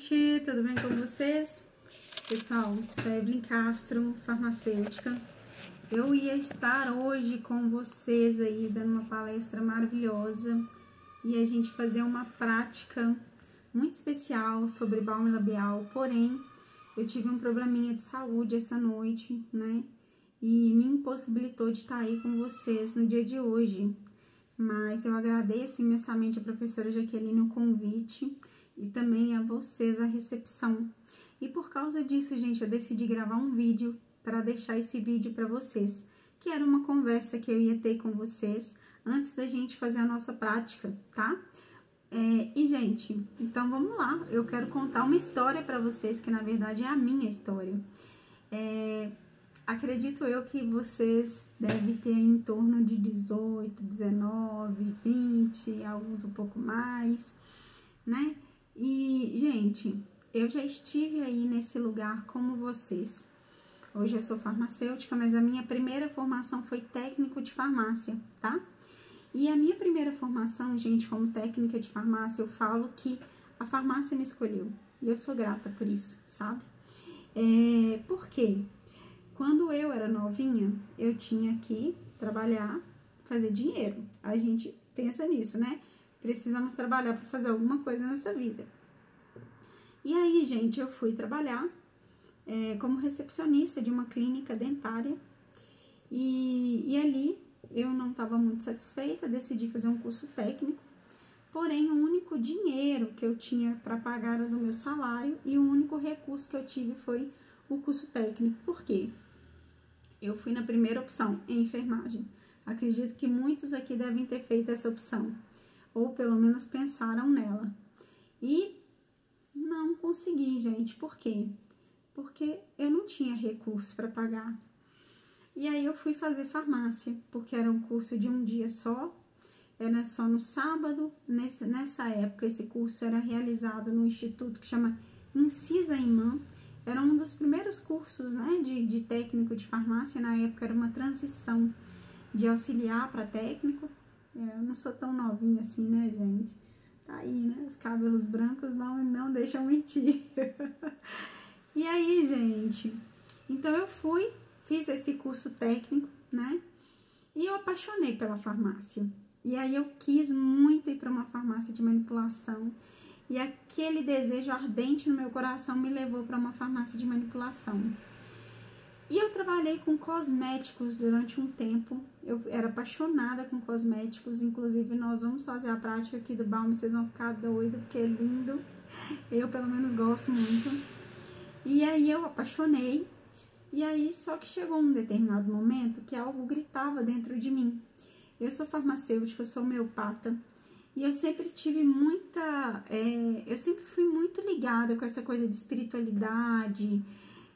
Tudo bem com vocês? Pessoal, sou a Evelyn Castro, farmacêutica. Eu ia estar hoje com vocês aí, dando uma palestra maravilhosa e a gente fazer uma prática muito especial sobre balme labial, porém, eu tive um probleminha de saúde essa noite, né? E me impossibilitou de estar aí com vocês no dia de hoje. Mas eu agradeço imensamente a professora Jaqueline o convite e também a vocês a recepção. E por causa disso, gente, eu decidi gravar um vídeo para deixar esse vídeo para vocês, que era uma conversa que eu ia ter com vocês antes da gente fazer a nossa prática, tá? Gente, então vamos lá. Eu quero contar uma história para vocês, que na verdade é a minha história. Acredito eu que vocês devem ter em torno de 18, 19, 20, alguns um pouco mais, né? E, gente, eu já estive aí nesse lugar como vocês. Hoje eu sou farmacêutica, mas a minha primeira formação foi técnico de farmácia, tá? E a minha primeira formação, gente, como técnica de farmácia, eu falo que a farmácia me escolheu. E eu sou grata por isso, sabe? Por quê? Quando eu era novinha, eu tinha que trabalhar, fazer dinheiro. A gente pensa nisso, né? Precisamos trabalhar para fazer alguma coisa nessa vida. E aí, gente, eu fui trabalhar como recepcionista de uma clínica dentária. E ali eu não estava muito satisfeita, decidi fazer um curso técnico. Porém, o único dinheiro que eu tinha para pagar era do meu salário e o único recurso que eu tive foi o curso técnico. Por quê? Eu fui na primeira opção, em enfermagem. Acredito que muitos aqui devem ter feito essa opção, ou pelo menos pensaram nela. E não consegui, gente. Por quê? Porque eu não tinha recurso para pagar. E aí eu fui fazer farmácia, porque era um curso de um dia só, era só no sábado. Nessa época, esse curso era realizado no instituto que chama Incisa Imã. Era um dos primeiros cursos, né, de técnico de farmácia. Na época era uma transição de auxiliar para técnico. Eu não sou tão novinha assim, né, gente? Tá aí, né? Os cabelos brancos não deixam mentir. E aí, gente, então eu fiz esse curso técnico, né? E eu apaixonei pela farmácia. E aí eu quis muito ir para uma farmácia de manipulação. E aquele desejo ardente no meu coração me levou para uma farmácia de manipulação. E eu trabalhei com cosméticos durante um tempo. Eu era apaixonada com cosméticos. Inclusive, nós vamos fazer a prática aqui do balme. Vocês vão ficar doidos, porque é lindo. Eu, pelo menos, gosto muito. E aí, eu apaixonei. E aí, só que chegou um determinado momento que algo gritava dentro de mim. Eu sou farmacêutica, eu sou homeopata. E eu sempre tive eu sempre fui muito ligada com essa coisa de espiritualidade,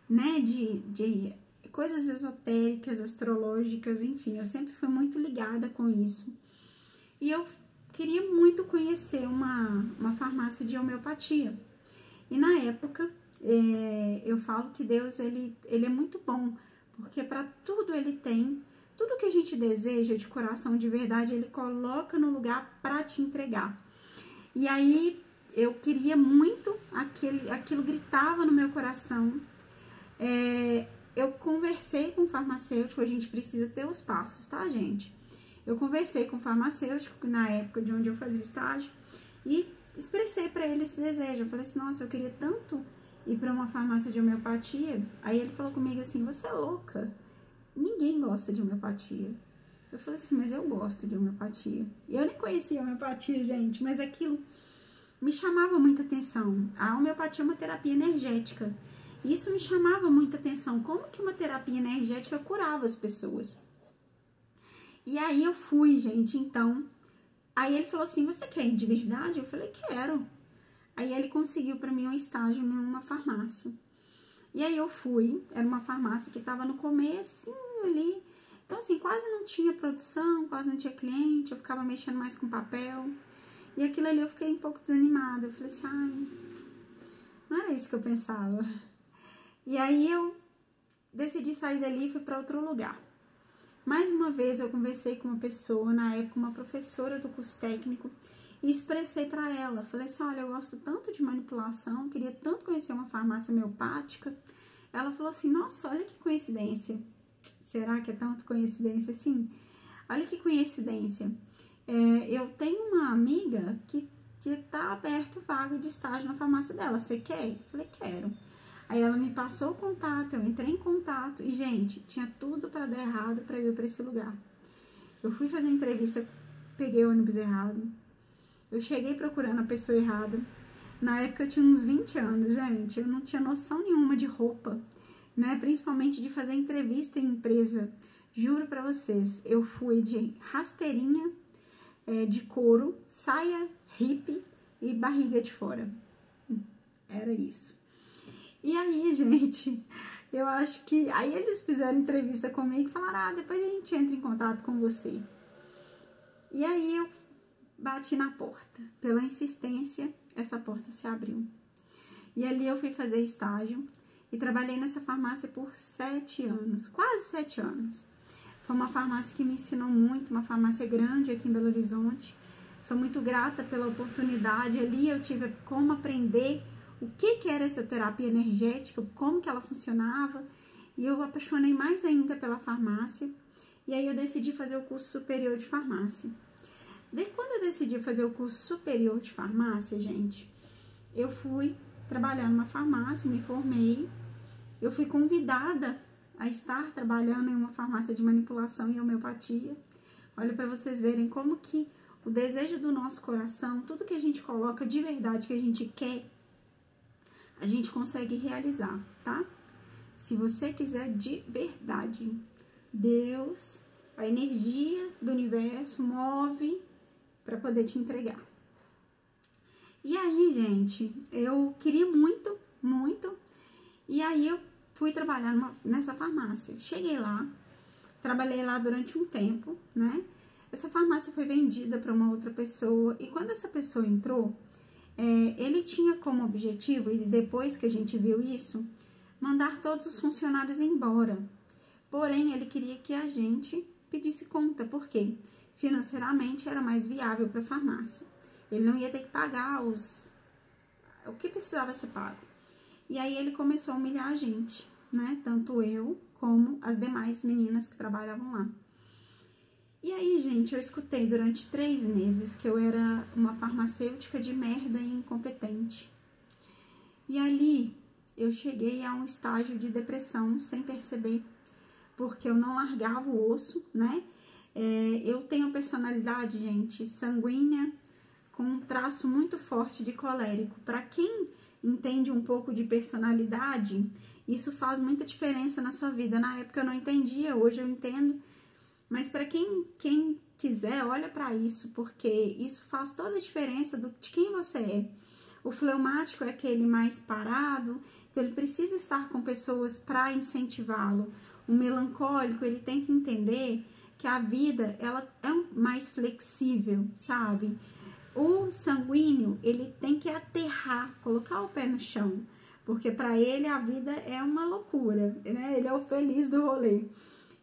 né, de coisas esotéricas, astrológicas, enfim, eu sempre fui muito ligada com isso. E eu queria muito conhecer uma farmácia de homeopatia. E na época, eu falo que Deus, ele é muito bom, porque para tudo ele tem. Tudo que a gente deseja de coração, de verdade, ele coloca no lugar para te entregar. E aí, eu queria muito, aquilo gritava no meu coração. Eu conversei com o farmacêutico, a gente precisa ter os passos, tá, gente? Eu conversei com o farmacêutico, na época de onde eu fazia o estágio, e expressei para ele esse desejo. Eu falei assim, nossa, eu queria tanto ir para uma farmácia de homeopatia. Aí ele falou comigo assim, você é louca? Ninguém gosta de homeopatia. Eu falei assim, mas eu gosto de homeopatia. E eu nem conhecia homeopatia, gente, mas aquilo me chamava muita atenção. A homeopatia é uma terapia energética. Isso me chamava muita atenção. Como que uma terapia energética curava as pessoas? E aí eu fui, gente, então. Aí ele falou assim, você quer ir de verdade? Eu falei, quero. Aí ele conseguiu para mim um estágio numa farmácia. E aí eu fui, era uma farmácia que estava no comecinho ali. Então, assim, quase não tinha produção, quase não tinha cliente, eu ficava mexendo mais com papel. E aquilo ali eu fiquei um pouco desanimada. Eu falei assim, não era isso que eu pensava. E aí eu decidi sair dali e fui para outro lugar. Mais uma vez eu conversei com uma pessoa, na época uma professora do curso técnico, e expressei para ela. Falei assim, olha, eu gosto tanto de manipulação, queria tanto conhecer uma farmácia homeopática. Ela falou assim, nossa, olha que coincidência. Será que é tanto coincidência assim? Olha que coincidência. Eu tenho uma amiga que tá aberto vaga de estágio na farmácia dela. Você quer? Eu falei, quero. Aí ela me passou o contato, eu entrei em contato e, gente, tinha tudo para dar errado para eu ir para esse lugar. Eu fui fazer entrevista, peguei o ônibus errado. Eu cheguei procurando a pessoa errada. Na época eu tinha uns 20 anos, gente. Eu não tinha noção nenhuma de roupa, né? Principalmente de fazer entrevista em empresa. Juro pra vocês, eu fui de rasteirinha de couro, saia hippie e barriga de fora. Era isso. E aí, gente, eu acho que... Aí eles fizeram entrevista comigo e falaram, depois a gente entra em contato com você. E aí eu bati na porta. Pela insistência, essa porta se abriu. E ali eu fui fazer estágio e trabalhei nessa farmácia por 7 anos, quase 7 anos. Foi uma farmácia que me ensinou muito, uma farmácia grande aqui em Belo Horizonte. Sou muito grata pela oportunidade. Ali eu tive como aprender o que era essa terapia energética, como que ela funcionava. E eu apaixonei mais ainda pela farmácia. E aí eu decidi fazer o curso superior de farmácia. Daí quando eu decidi fazer o curso superior de farmácia, gente, eu fui trabalhar numa farmácia, me formei. Eu fui convidada a estar trabalhando em uma farmácia de manipulação e homeopatia. Olha, para vocês verem como que o desejo do nosso coração, tudo que a gente coloca de verdade, que a gente quer, a gente consegue realizar, tá? Se você quiser de verdade, Deus, a energia do universo move para poder te entregar. E aí, gente, eu queria muito, muito, e aí eu fui trabalhar nessa farmácia. Cheguei lá, trabalhei lá durante um tempo, né? Essa farmácia foi vendida para uma outra pessoa, e quando essa pessoa entrou, ele tinha como objetivo, e depois que a gente viu isso, mandar todos os funcionários embora. Porém, ele queria que a gente pedisse conta, porque financeiramente era mais viável para a farmácia. Ele não ia ter que pagar o que precisava ser pago. E aí ele começou a humilhar a gente, né? Tanto eu como as demais meninas que trabalhavam lá. E aí, gente, eu escutei durante 3 meses que eu era uma farmacêutica de merda e incompetente. E ali eu cheguei a um estágio de depressão sem perceber, porque eu não largava o osso, né? Eu tenho personalidade, gente, sanguínea, com um traço muito forte de colérico. Para quem entende um pouco de personalidade, isso faz muita diferença na sua vida. Na época eu não entendia, hoje eu entendo. Mas para quem quiser, olha para isso, porque isso faz toda a diferença de quem você é. O fleumático é aquele mais parado, então ele precisa estar com pessoas para incentivá-lo. O melancólico, ele tem que entender que a vida ela é mais flexível, sabe? O sanguíneo, ele tem que aterrar, colocar o pé no chão, porque para ele a vida é uma loucura, né? Ele é o feliz do rolê.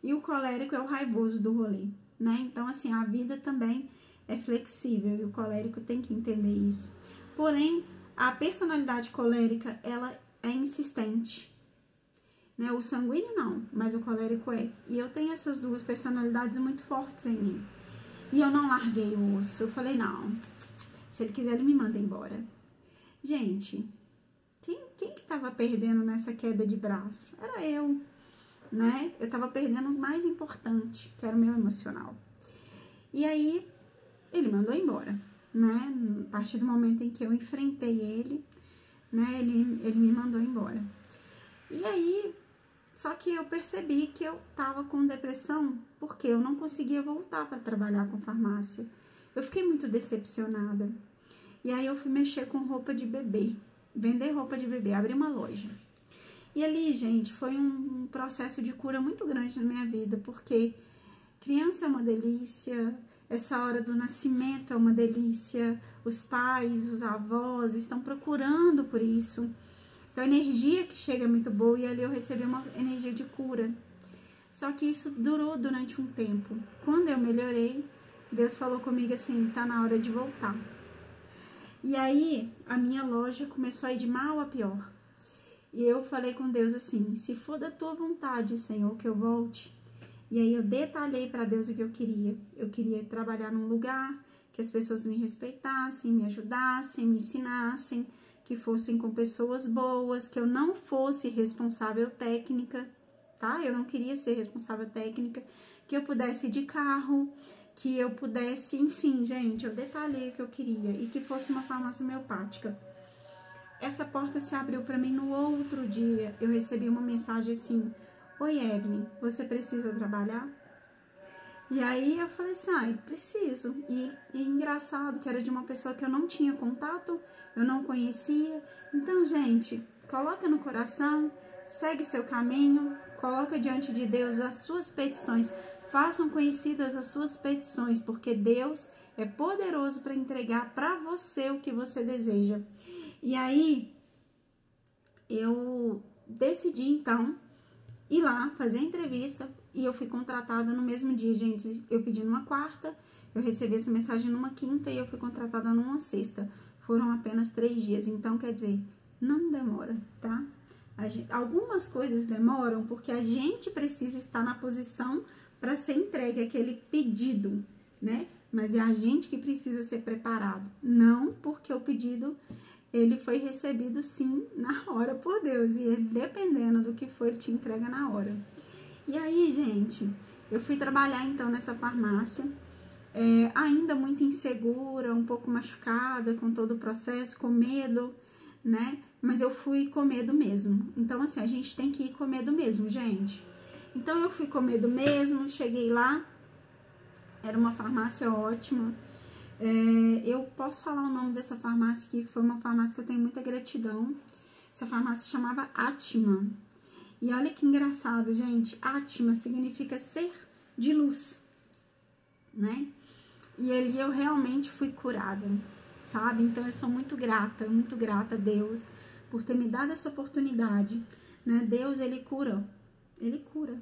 E o colérico é o raivoso do rolê, né? Então, assim, a vida também é flexível e o colérico tem que entender isso. Porém, a personalidade colérica, ela é insistente, né? O sanguíneo não, mas o colérico é. E eu tenho essas duas personalidades muito fortes em mim. E eu não larguei o osso. Eu falei, não, se ele quiser, ele me manda embora. Gente, quem que tava perdendo nessa queda de braço? Era eu, né? Eu tava perdendo o mais importante, que era o meu emocional. E aí, ele mandou embora, né? A partir do momento em que eu enfrentei ele, né? Ele me mandou embora. E aí, só que eu percebi que eu tava com depressão porque eu não conseguia voltar para trabalhar com farmácia. Eu fiquei muito decepcionada. E aí eu fui mexer com roupa de bebê, vender roupa de bebê, abri uma loja. E ali, gente, foi um processo de cura muito grande na minha vida, porque criança é uma delícia, essa hora do nascimento é uma delícia, os pais, os avós estão procurando por isso. Então a energia que chega é muito boa e ali eu recebi uma energia de cura. Só que isso durou durante um tempo. Quando eu melhorei, Deus falou comigo assim, tá na hora de voltar. E aí, a minha loja começou a ir de mal a pior. E eu falei com Deus assim, se for da tua vontade, Senhor, que eu volte. E aí eu detalhei para Deus o que eu queria. Eu queria trabalhar num lugar que as pessoas me respeitassem, me ajudassem, me ensinassem, que fossem com pessoas boas, que eu não fosse responsável técnica, tá? Eu não queria ser responsável técnica, que eu pudesse ir de carro, que eu pudesse, enfim, gente, eu detalhei o que eu queria e que fosse uma farmácia homeopática. Essa porta se abriu para mim no outro dia. Eu recebi uma mensagem assim: oi, Evelyn, você precisa trabalhar? E aí eu falei assim, preciso. E engraçado que era de uma pessoa que eu não tinha contato, eu não conhecia. Então, gente, coloca no coração, segue seu caminho, coloca diante de Deus as suas petições. Façam conhecidas as suas petições, porque Deus é poderoso para entregar para você o que você deseja. E aí, eu decidi, então, ir lá fazer a entrevista e eu fui contratada no mesmo dia, gente. Eu pedi numa quarta, eu recebi essa mensagem numa quinta e eu fui contratada numa sexta. Foram apenas 3 dias, então, quer dizer, não demora, tá? Algumas coisas demoram porque a gente precisa estar na posição para ser entregue aquele pedido, né? Mas é a gente que precisa ser preparado, não porque o pedido ele foi recebido sim na hora por Deus, e ele, dependendo do que for, ele te entrega na hora. E aí, gente, eu fui trabalhar então nessa farmácia, ainda muito insegura, um pouco machucada com todo o processo, com medo, né? Mas eu fui com medo mesmo. Então, assim, a gente tem que ir com medo mesmo, gente. Então, eu fui com medo mesmo, cheguei lá, era uma farmácia ótima. Eu posso falar o nome dessa farmácia aqui, que foi uma farmácia que eu tenho muita gratidão. Essa farmácia chamava Atma. E olha que engraçado, gente. Atma significa ser de luz, né? E ali eu realmente fui curada, sabe? Então eu sou muito grata a Deus por ter me dado essa oportunidade, né? Deus, ele cura. Ele cura.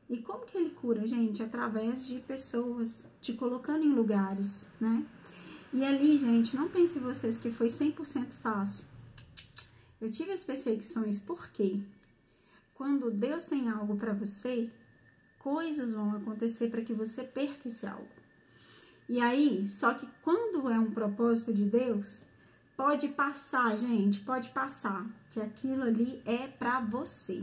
E como que ele cura, gente? Através de pessoas, te colocando em lugares, né? E ali, gente, não pense vocês que foi 100% fácil. Eu tive as perseguições, por quê? Quando Deus tem algo para você, coisas vão acontecer para que você perca esse algo. E aí, só que quando é um propósito de Deus, pode passar, gente, pode passar, que aquilo ali é para você.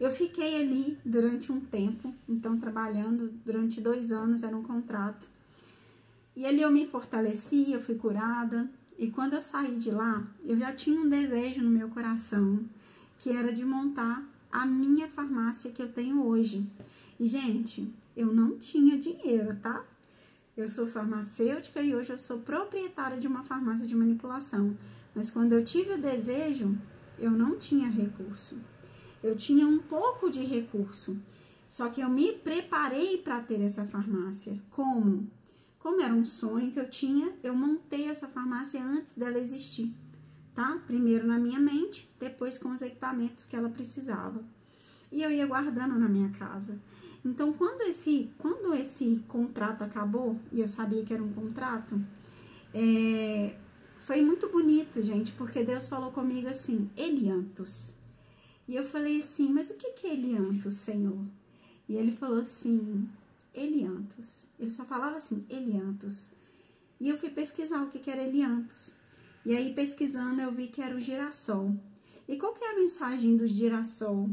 Eu fiquei ali durante um tempo, então trabalhando durante 2 anos, era um contrato. E ali eu me fortaleci, eu fui curada. E quando eu saí de lá, eu já tinha um desejo no meu coração, que era de montar a minha farmácia que eu tenho hoje. E, gente, eu não tinha dinheiro, tá? Eu sou farmacêutica e hoje eu sou proprietária de uma farmácia de manipulação. Mas quando eu tive o desejo, eu não tinha recurso. Eu tinha um pouco de recurso, só que eu me preparei para ter essa farmácia. Como? Como era um sonho que eu tinha, eu montei essa farmácia antes dela existir, tá? Primeiro na minha mente, depois com os equipamentos que ela precisava. E eu ia guardando na minha casa. Então, quando esse contrato acabou, e eu sabia que era um contrato, foi muito bonito, gente, porque Deus falou comigo assim, Eliantos. E eu falei assim, mas o que é Eliantos, Senhor? E ele falou assim, Eliantos. Ele só falava assim, Eliantos. E eu fui pesquisar o que era Eliantos. E aí, pesquisando, eu vi que era o girassol. E qual que é a mensagem do girassol?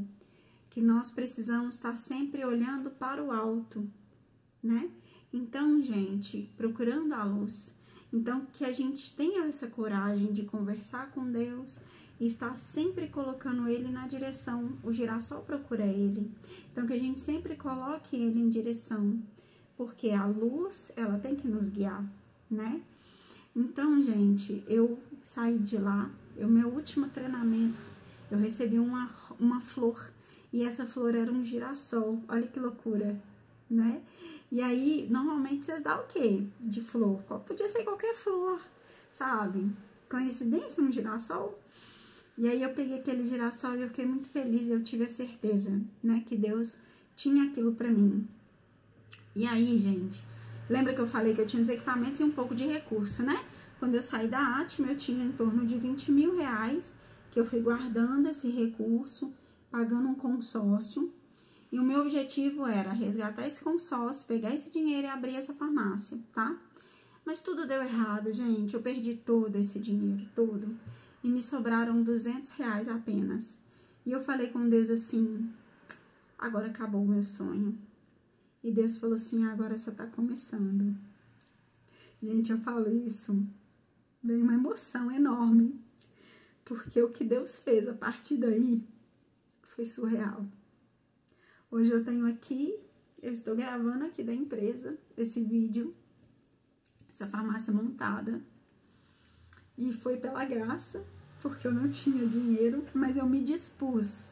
Que nós precisamos estar sempre olhando para o alto, né? Então, gente, procurando a luz. Então, que a gente tenha essa coragem de conversar com Deus e estar sempre colocando ele na direção. O girassol procura ele. Então, que a gente sempre coloque ele em direção, porque a luz, ela tem que nos guiar, né? Então, gente, eu saí de lá, meu último treinamento, eu recebi uma flor, e essa flor era um girassol. Olha que loucura, né? E aí, normalmente, vocês dão o quê de flor? Podia ser qualquer flor, sabe? Coincidência, um girassol? E aí eu peguei aquele girassol e eu fiquei muito feliz, e eu tive a certeza, né, que Deus tinha aquilo pra mim. E aí, gente, lembra que eu falei que eu tinha os equipamentos e um pouco de recurso, né? Quando eu saí da Atma, eu tinha em torno de 20 mil reais, que eu fui guardando esse recurso, pagando um consórcio. E o meu objetivo era resgatar esse consórcio, pegar esse dinheiro e abrir essa farmácia, tá? Mas tudo deu errado, gente. Eu perdi todo esse dinheiro, todo. E me sobraram 200 reais apenas. E eu falei com Deus assim, agora acabou o meu sonho. E Deus falou assim, agora só tá começando. Gente, eu falo isso, veio uma emoção enorme. Porque o que Deus fez a partir daí foi surreal. Hoje eu tenho aqui, eu estou gravando aqui da empresa, esse vídeo, essa farmácia montada. E foi pela graça, porque eu não tinha dinheiro, mas eu me dispus.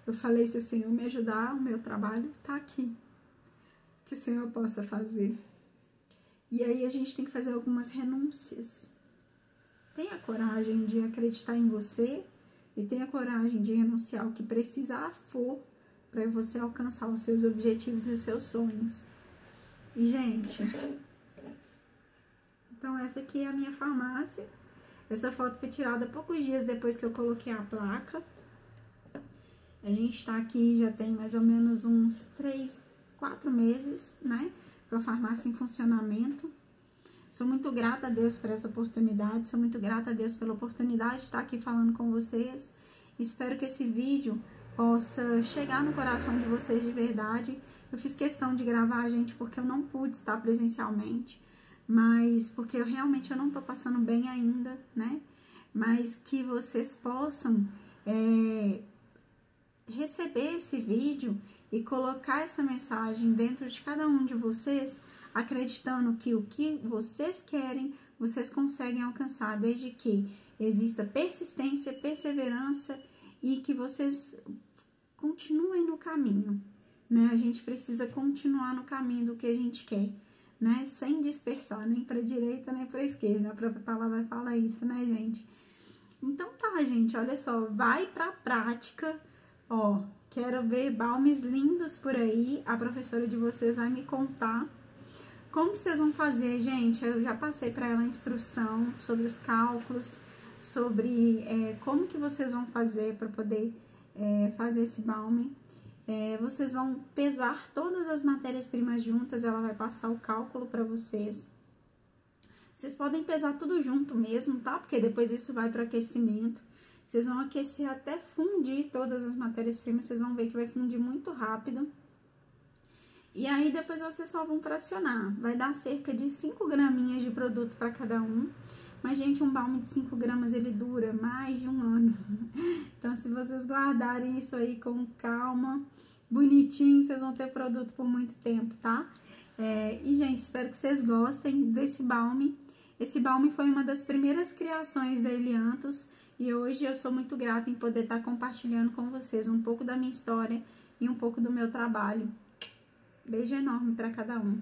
Eu falei, se o Senhor me ajudar, o meu trabalho tá aqui. Que o Senhor possa fazer. E aí a gente tem que fazer algumas renúncias. Tenha coragem de acreditar em você e tenha coragem de renunciar o que precisar for para você alcançar os seus objetivos e os seus sonhos. E, gente, então essa aqui é a minha farmácia. Essa foto foi tirada poucos dias depois que eu coloquei a placa. A gente tá aqui, já tem mais ou menos uns 3, 4 meses, né? Com a farmácia em funcionamento. Sou muito grata a Deus por essa oportunidade. Sou muito grata a Deus pela oportunidade de estar aqui falando com vocês. Espero que esse vídeo possa chegar no coração de vocês de verdade. Eu fiz questão de gravar, gente, porque eu não pude estar presencialmente, mas porque eu realmente não tô passando bem ainda, né? Mas que vocês possam receber esse vídeo e colocar essa mensagem dentro de cada um de vocês, acreditando que o que vocês querem, vocês conseguem alcançar, desde que exista persistência, perseverança e que vocês continuem no caminho, né? A gente precisa continuar no caminho do que a gente quer, né? Sem dispersar, nem para direita, nem para esquerda. A própria palavra fala isso, né, gente? Então tá, gente, olha só, vai pra prática, ó, quero ver balmes lindos por aí, a professora de vocês vai me contar como que vocês vão fazer, gente. Eu já passei para ela a instrução sobre os cálculos, sobre como que vocês vão fazer para poder fazer esse balme. Vocês vão pesar todas as matérias-primas juntas, ela vai passar o cálculo para vocês. Vocês podem pesar tudo junto mesmo, tá? Porque depois isso vai para aquecimento. Vocês vão aquecer até fundir todas as matérias-primas, vocês vão ver que vai fundir muito rápido. E aí depois vocês só vão fracionar. Vai dar cerca de 5 graminhas de produto para cada um. Mas, gente, um balme de 5 gramas, ele dura mais de 1 ano. Então, se vocês guardarem isso aí com calma, bonitinho, vocês vão ter produto por muito tempo, tá? E, gente, espero que vocês gostem desse balme. Esse balme foi uma das primeiras criações da Elianthus. E hoje eu sou muito grata em poder estar compartilhando com vocês um pouco da minha história e um pouco do meu trabalho. Beijo enorme para cada um.